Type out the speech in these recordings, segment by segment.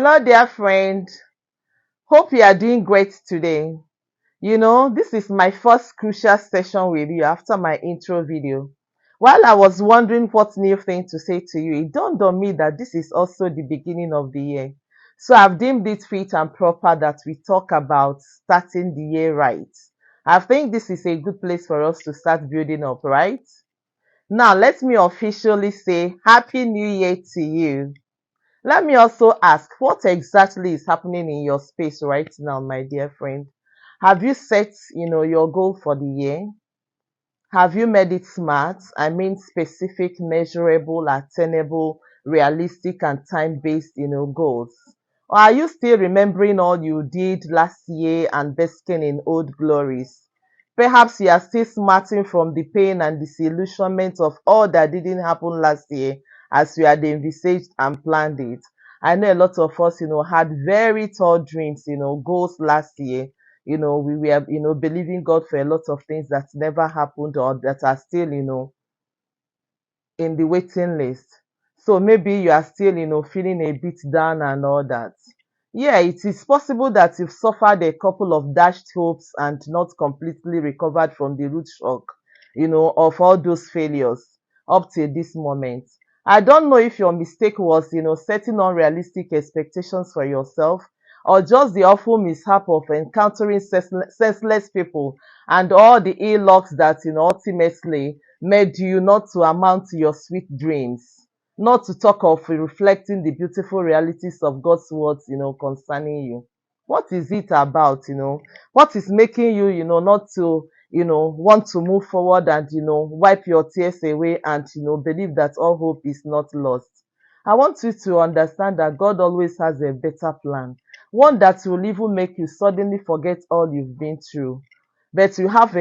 Hello, dear friend. Hope you are doing great today. This is my first crucial session with you after my intro video. While I was wondering what new thing to say to you, it dawned on me that this is also the beginning of the year. So I've deemed it fit and proper that we talk about starting the year right. I think this is a good place for us to start building up, right? Now, let me officially say Happy New Year to you. Let me also ask, what exactly is happening in your space right now, my dear friend? Have you set, your goal for the year? Have you made it smart? I mean, specific, measurable, attainable, realistic, and time-based, goals. Or are you still remembering all you did last year and basking in old glories? Perhaps you are still smarting from the pain and disillusionment of all that didn't happen last year as you had envisaged and planned it. I know a lot of us, had very tall dreams, goals last year. We were, believing God for a lot of things that never happened or that are still, in the waiting list. So maybe you are still, feeling a bit down and all that. Yeah, it is possible that you've suffered a couple of dashed hopes and not completely recovered from the root shock, of all those failures up till this moment. I don't know if your mistake was, setting unrealistic expectations for yourself or just the awful mishap of encountering senseless people and all the ill lucks that, ultimately made you not to amount to your sweet dreams, not to talk of reflecting the beautiful realities of God's words, concerning you. What is it about, What is making you, not to, want to move forward and, wipe your tears away and, believe that all hope is not lost? I want you to understand that God always has a better plan, one that will even make you suddenly forget all you've been through. But you have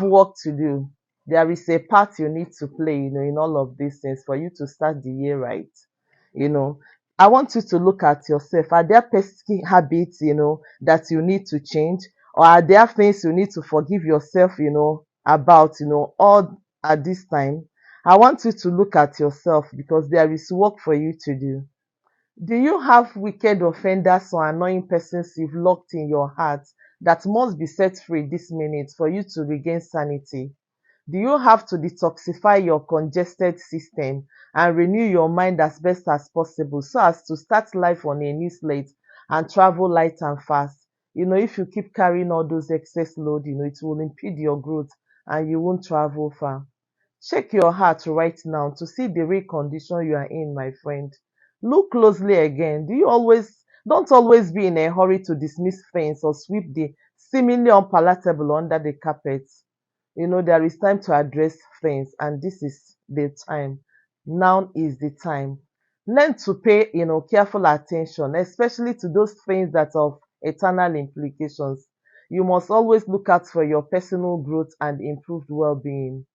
work to do. There is a part you need to play, in all of these things for you to start the year right. You know, I want you to look at yourself. Are there pesky habits, that you need to change? Or are there things you need to forgive yourself, about, all at this time? I want you to look at yourself because there is work for you to do. Do you have wicked offenders or annoying persons you've locked in your heart that must be set free this minute for you to regain sanity? Do you have to detoxify your congested system and renew your mind as best as possible so as to start life on a new slate and travel light and fast? If you keep carrying all those excess load, it will impede your growth and you won't travel far. Check your heart right now to see the real condition you are in, my friend. Look closely again. Don't always be in a hurry to dismiss things or sweep the seemingly unpalatable under the carpet. There is time to address things, and this is the time. Now is the time. Learn to pay, careful attention, especially to those things that of eternal implications. You must always look out for your personal growth and improved well-being.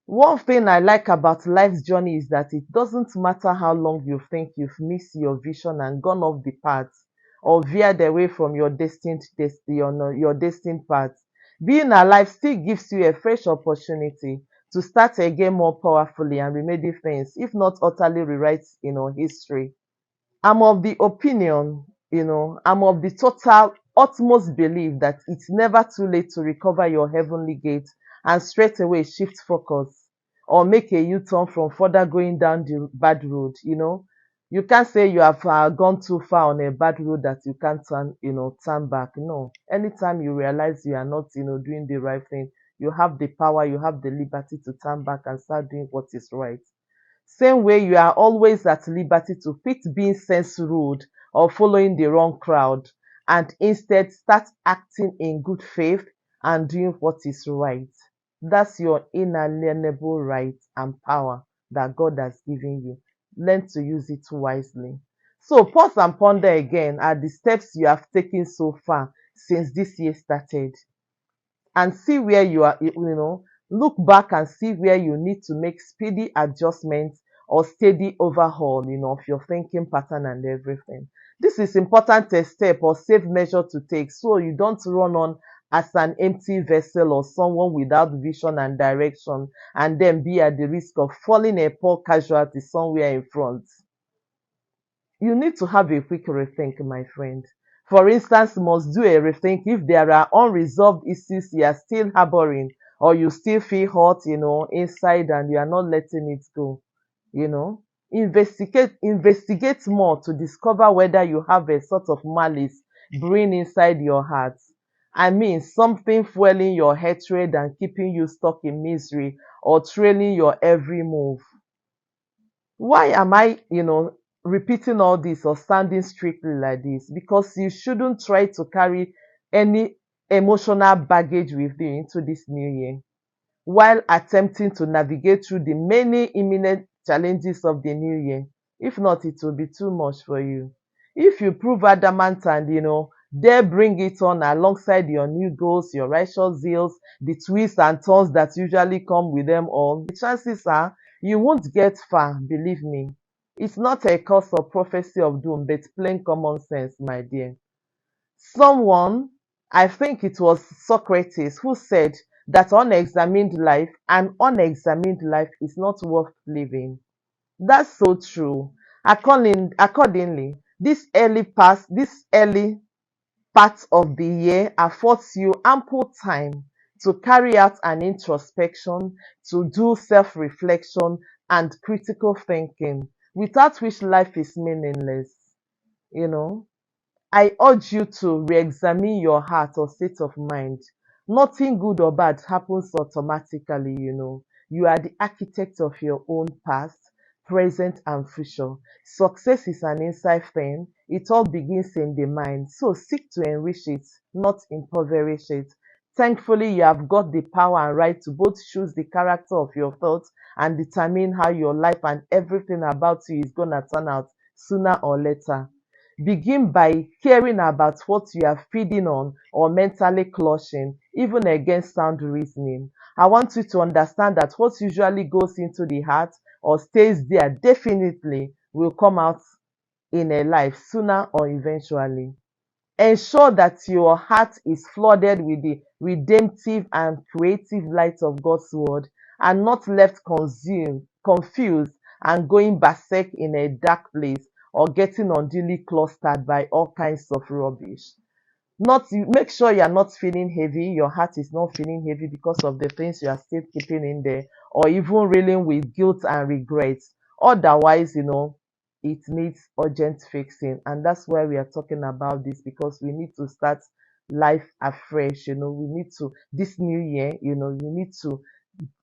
One thing I like about life's journey is that it doesn't matter how long you think you've missed your vision and gone off the path or veered away from your destined path. Being alive still gives you a fresh opportunity to start again more powerfully and remedy things, if not utterly rewrite, history. I'm of the total utmost belief that it's never too late to recover your heavenly gate and straight away shift focus or make a U-turn from further going down the bad road. You can't say you have gone too far on a bad road that you can't turn back. No. Anytime you realize you are not, doing the right thing, you have the power, you have the liberty to turn back and start doing what is right. Same way you are always at liberty to quit being sense-ruled or following the wrong crowd and instead start acting in good faith and doing what is right. That's your inalienable right and power that God has given you. Learn to use it wisely. So pause and ponder again at the steps you have taken so far since this year started and see where you are, look back and see where you need to make speedy adjustments or steady overhaul, of your thinking pattern and everything. This is important a step or safe measure to take so you don't run on as an empty vessel or someone without vision and direction and then be at the risk of falling a poor casualty somewhere in front. you need to have a quick rethink, my friend. For instance, must do a rethink if there are unresolved issues you are still harboring, or you still feel hot, inside, and you are not letting it go. you know investigate more to discover whether you have a sort of malice brewing inside your heart. I mean, something fueling your hatred and keeping you stuck in misery, or trailing your every move. Why am I, repeating all this or standing strictly like this? Because you shouldn't try to carry any emotional baggage with you into this new year, while attempting to navigate through the many imminent challenges of the new year. If not, it will be too much for you. If you prove adamant and, dare bring it on alongside your new goals, your righteous zeals, the twists and turns that usually come with them all, the chances are you won't get far, believe me. It's not a curse or prophecy of doom, but plain common sense, my dear. Someone, I think it was Socrates, who said that an unexamined life is not worth living. That's so true. Accordingly, this early part of the year affords you ample time to carry out an introspection, to do self-reflection and critical thinking, without which life is meaningless. You know, I urge you to re-examine your heart or state of mind. Nothing good or bad happens automatically. You are the architect of your own past, present, and future. Success is an inside thing. It all begins in the mind. So seek to enrich it, not impoverish it. Thankfully, you have got the power and right to both choose the character of your thoughts and determine how your life and everything about you is going to turn out sooner or later. Begin by caring about what you are feeding on or mentally clutching, even against sound reasoning. I want you to understand that what usually goes into the heart or stays there definitely will come out in a life sooner or eventually. Ensure that your heart is flooded with the redemptive and creative light of God's word, and not left confused, and going berserk in a dark place, or getting unduly clustered by all kinds of rubbish. Not Make sure you are not feeling heavy, your heart is not feeling heavy because of the things you are still keeping in there, or even reeling with guilt and regrets. Otherwise, it needs urgent fixing, and that's why we are talking about this, because we need to start life afresh. We need to, this new year, we need to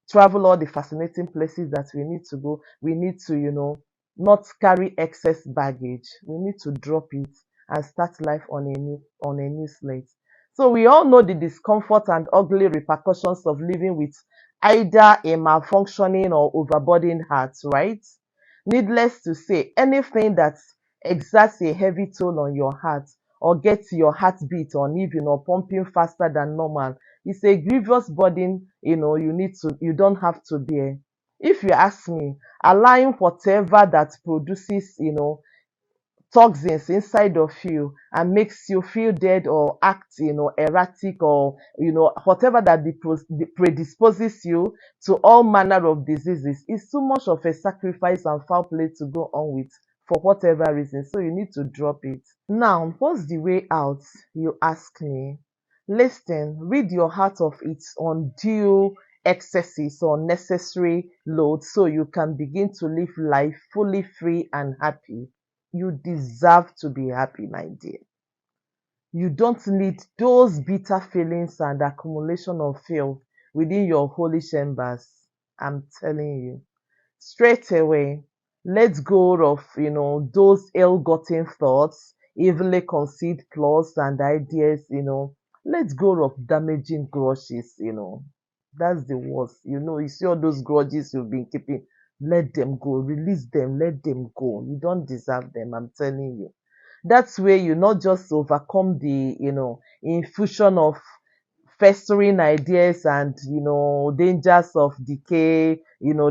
travel all the fascinating places that we need to go. We need to, not carry excess baggage. We need to drop it and start life on a new slate. So we all know the discomfort and ugly repercussions of living with either a malfunctioning or overburdened heart, right? Needless to say, anything that exerts a heavy toll on your heart, or gets your heartbeat uneven or pumping faster than normal, is a grievous burden, you don't have to bear. If you ask me, allowing whatever that produces, toxins inside of you and makes you feel dead or act, erratic, or, whatever that predisposes you to all manner of diseases, is too much of a sacrifice and foul play to go on with for whatever reason. So you need to drop it. Now, what's the way out, you ask me? Listen, rid your heart of its undue excesses or necessary load, so you can begin to live life fully free and happy. You deserve to be happy, my dear. You don't need those bitter feelings and accumulation of filth within your holy chambers. I'm telling you. Straight away, let go of, those ill-gotten thoughts, evilly conceived plots and ideas. Let go of damaging grudges. That's the worst. You see all those grudges you've been keeping, let them go, release them, let them go. You don't deserve them, I'm telling you. That's where you not just overcome the, infusion of festering ideas and, dangers of decay,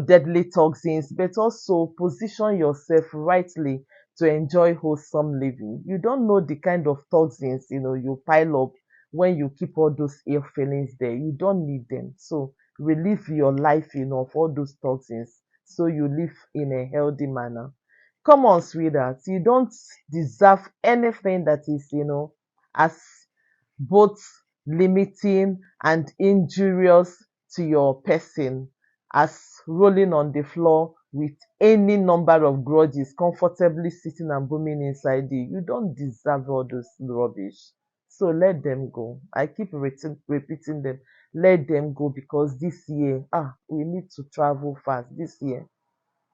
deadly toxins, but also position yourself rightly to enjoy wholesome living. You don't know the kind of toxins, you pile up when you keep all those ill feelings there. You don't need them. So relieve your life, of all those toxins, so you live in a healthy manner. Come on, sweetheart. You don't deserve anything that is, as both limiting and injurious to your person as rolling on the floor with any number of grudges comfortably sitting and booming inside you. You don't deserve all those rubbish. So let them go. I keep repeating them. Let them go, because this year, we need to travel fast this year.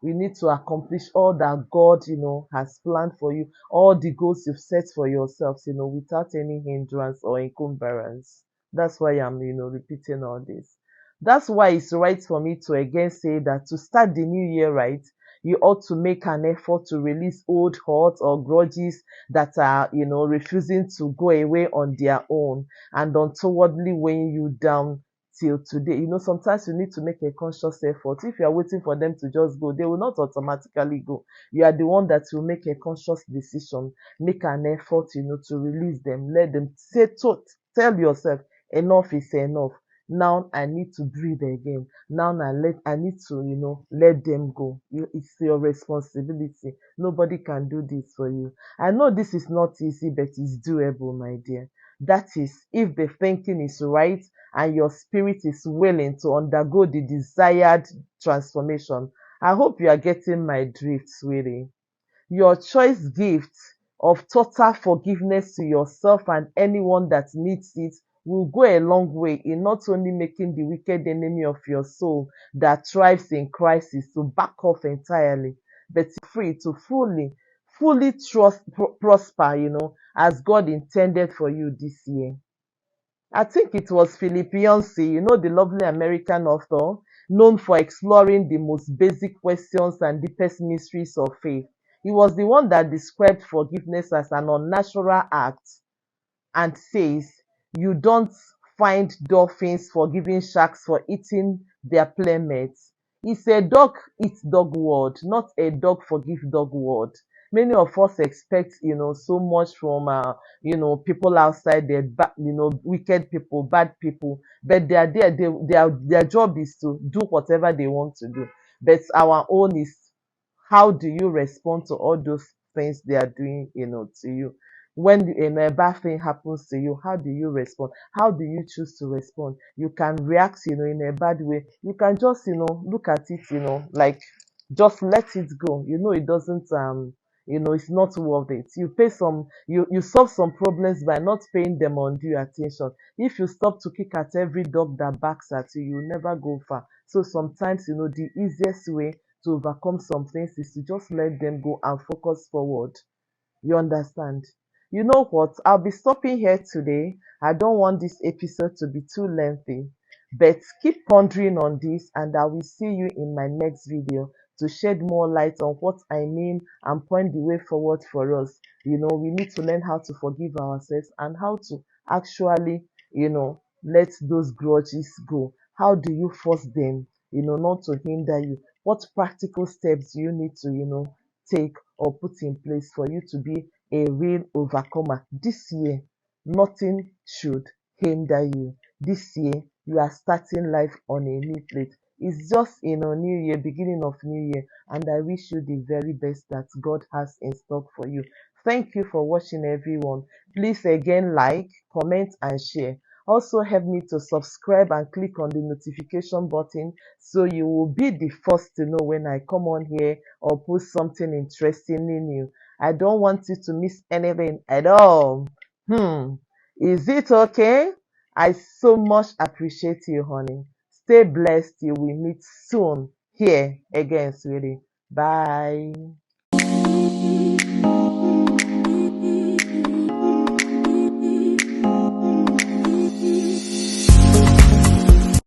We need to accomplish all that God, has planned for you, all the goals you've set for yourselves, without any hindrance or encumbrance. That's why I'm, repeating all this. That's why it's right for me to again say that to start the new year right, you ought to make an effort to release old hurts or grudges that are, refusing to go away on their own and untowardly weighing you down till today. Sometimes you need to make a conscious effort. If you are waiting for them to just go, they will not automatically go. You are the one that will make a conscious decision, make an effort, to release them. Let them tell yourself, enough is enough. Now I need to breathe again. Now I need to, let them go. It's your responsibility. Nobody can do this for you. I know this is not easy, but it's doable, my dear. That is, if the thinking is right and your spirit is willing to undergo the desired transformation. I hope you are getting my drift, sweetie. Your choice gift of total forgiveness to yourself and anyone that needs it will go a long way in not only making the wicked enemy of your soul that thrives in crisis to back off entirely, but free to fully prosper, as God intended for you this year. I think it was Philip Yancey, the lovely American author, known for exploring the most basic questions and deepest mysteries of faith. He was the one that described forgiveness as an unnatural act and says, you don't find dolphins forgiving sharks for eating their playmates. It's a dog eat dog world, not a dog forgive dog world. Many of us expect, so much from, people outside there, wicked people, bad people, but they are there. Their job is to do whatever they want to do. But our own is, how do you respond to all those things they are doing, to you? When a bad thing happens to you, how do you respond? How do you choose to respond? You can react, in a bad way. You can just, look at it, like just let it go. It doesn't it's not worth it. You solve some problems by not paying them undue attention. If you stop to kick at every dog that barks at you, you'll never go far. So sometimes, the easiest way to overcome some things is to just let them go and focus forward. You understand? You know what? I'll be stopping here today. I don't want this episode to be too lengthy, but keep pondering on this, and I will see you in my next video to shed more light on what I mean and point the way forward for us. We need to learn how to forgive ourselves and how to actually, let those grudges go. How do you force them, not to hinder you? What practical steps do you need to, take or put in place for you to be a real overcomer this year? Nothing should hinder you. This year, you are starting life on a new plate. It's just new year, beginning of new year, and I wish you the very best that God has in stock for you. Thank you for watching, everyone. Please again like, comment, and share. Also help me to subscribe and click on the notification button so you will be the first to know when I come on here or post something interestingly new. I don't want you to miss anything at all. Is it okay? I so much appreciate you, honey. Stay blessed till we meet soon here again, sweetie. Bye.